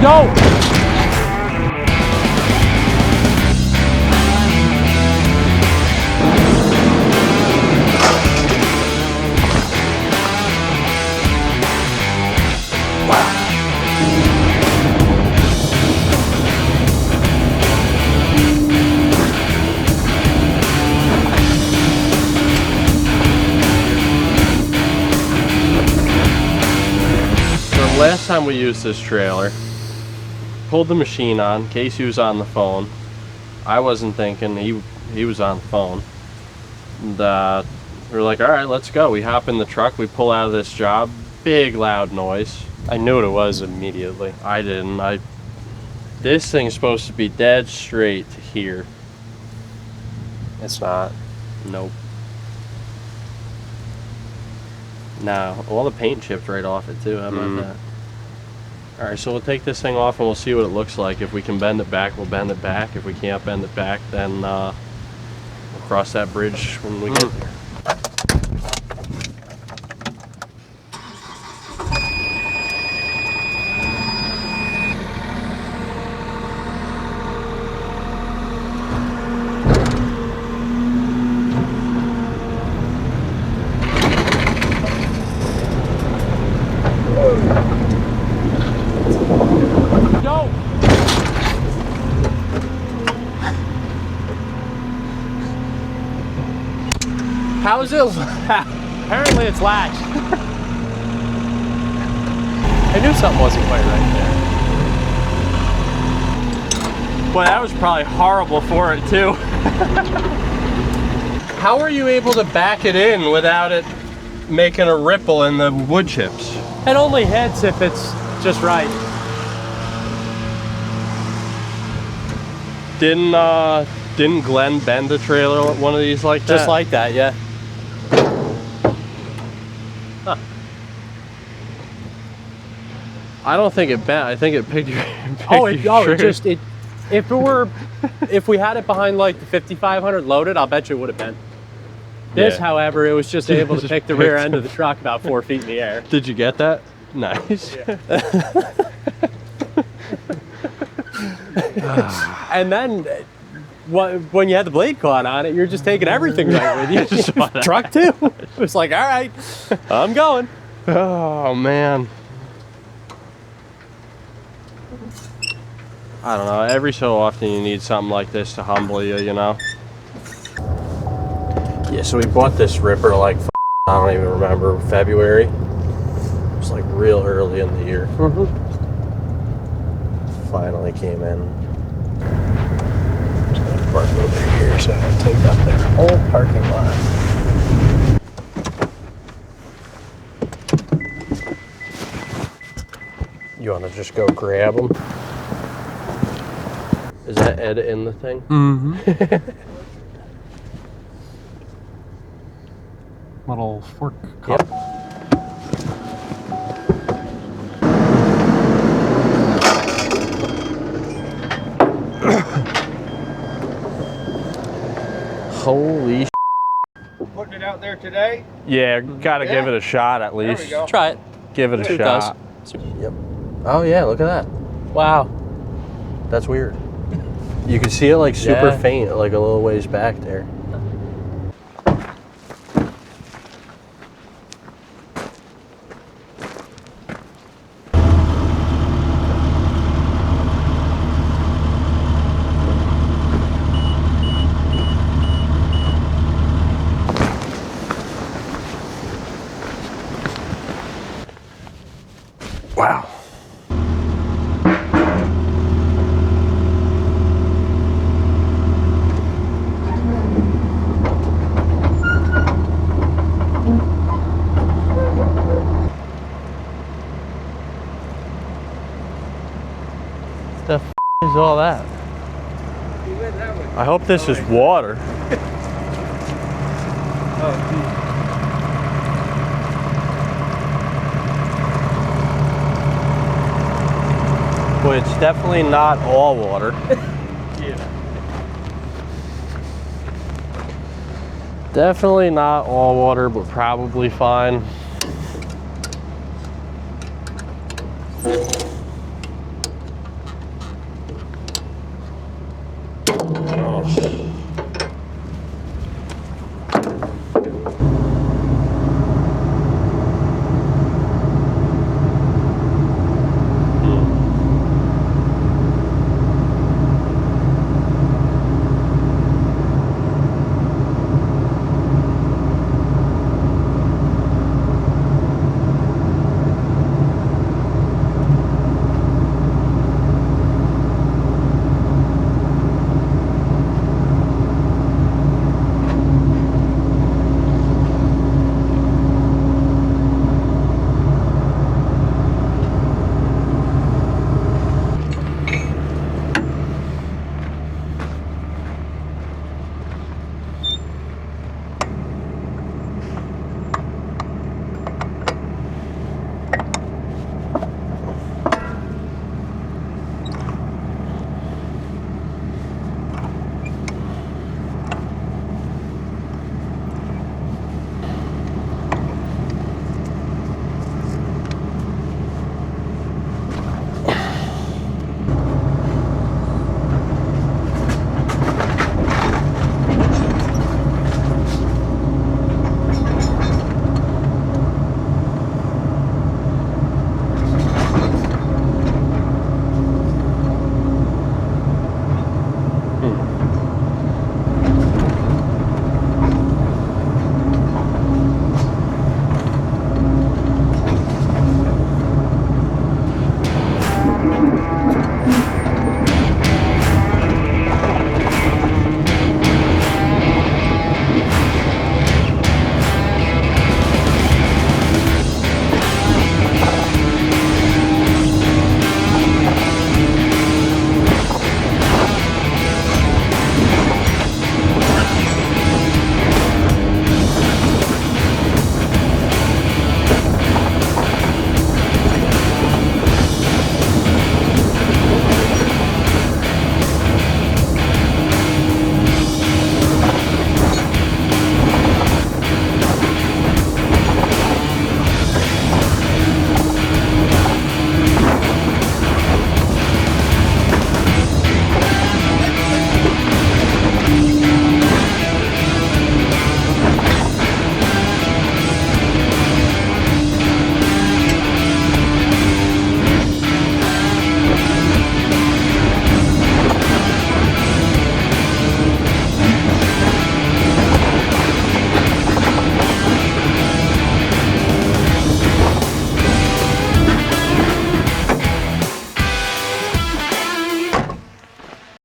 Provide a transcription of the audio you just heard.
Go! Last time we used this trailer, pulled the machine on. Casey was on the phone. I wasn't thinking. He was on the phone. And we were like, all right, let's go. We hop in the truck. We pull out of this job. Big loud noise. I knew what it was immediately. I didn't. This thing's supposed to be dead straight to here. It's not. Nope. No, all the paint chipped right off it too. How about that? All right, so we'll take this thing off and we'll see what it looks like. If we can bend it back, we'll bend it back. If we can't bend it back, then we'll cross that bridge when we get there. How is it? Apparently it's latched. I knew something wasn't quite right there. Boy, that was probably horrible for it too. How are you able to back it in without it making a ripple in the wood chips? It only hits if it's just right. Didn't Glenn bend a trailer one of these like that? Just like that, yeah. Huh. I don't think it bent. I think it picked your if we had it behind like the 5500 loaded, I'll bet you it would have bent. This, however, it was just able to pick the rear end of the truck about 4 feet in the air. Did you get that? Nice. Yeah. And then when you had the blade caught on it, you're just taking everything right with you. Truck too. It was like, all right, I'm going. Oh man. I don't know. Every so often you need something like this to humble you, you know? Yeah, so we bought this ripper like, I don't even remember, February. It was like real early in the year. Finally came in. Just gonna park over here so I can take up their whole parking lot. You want to just go grab them? Is that Ed in the thing? Mm-hmm. Little fork cup. Yep. Holy Putting it out there today? Yeah, gotta give it a shot at least. There we go. Try it. Give it a See shot. what it does. Yep. Oh yeah, look at that. Wow. That's weird. You can see it like super Yeah. faint, like a little ways back there. Wow. The f is all that? I hope this is water. Boy, it's definitely not all water. Definitely not all water, but probably fine.